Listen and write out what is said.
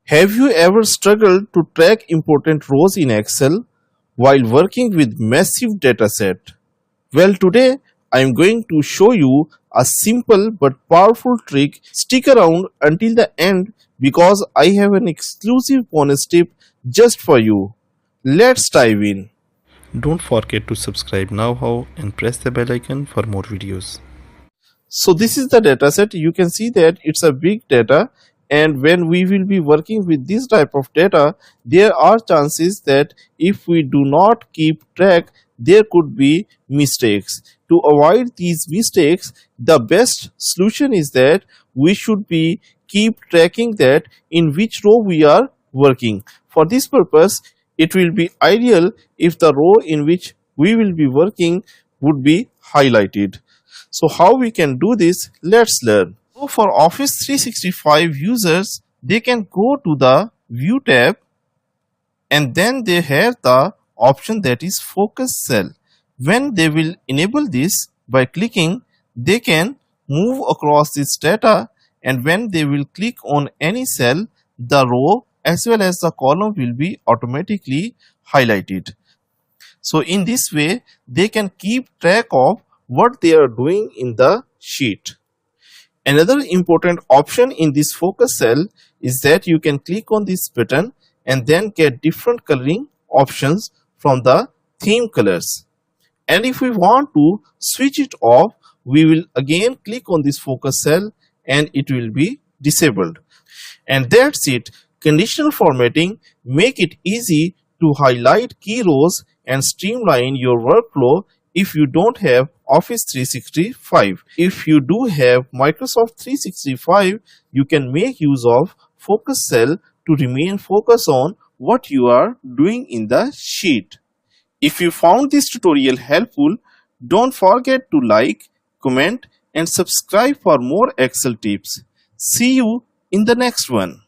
Have you ever struggled to track important rows in Excel while working with massive dataset? Well, today I am going to show you a simple but powerful trick. Stick around until the end because I have an exclusive bonus tip just for you. Let's dive in. Don't forget to subscribe now and press the bell icon for more videos. So this is the dataset. You can see that it's a big data, and when we will be working with this type of data, there are chances that if we do not keep track, there could be mistakes. To avoid these mistakes, the best solution is that we should be keep tracking that in which row we are working. For this purpose, it will be ideal if the row in which we will be working would be highlighted. So how we can do this? Let's learn. So for Office 365 users, they can go to the View tab and then they have the option that is Focus Cell. When they will enable this by clicking, they can move across this data, and when they will click on any cell, the row as well as the column will be automatically highlighted. So in this way, they can keep track of what they are doing in the sheet. Another important option in this focus cell is that you can click on this button and then get different coloring options from the theme colors. And if we want to switch it off, we will again click on this focus cell and it will be disabled. And that's it. Conditional formatting make it easy to highlight key rows and streamline your workflow if you don't have Office 365. If you do have Microsoft 365, you can make use of focus cell to remain focused on what you are doing in the sheet. If you found this tutorial helpful, don't forget to like, comment and subscribe for more Excel tips. See you in the next one.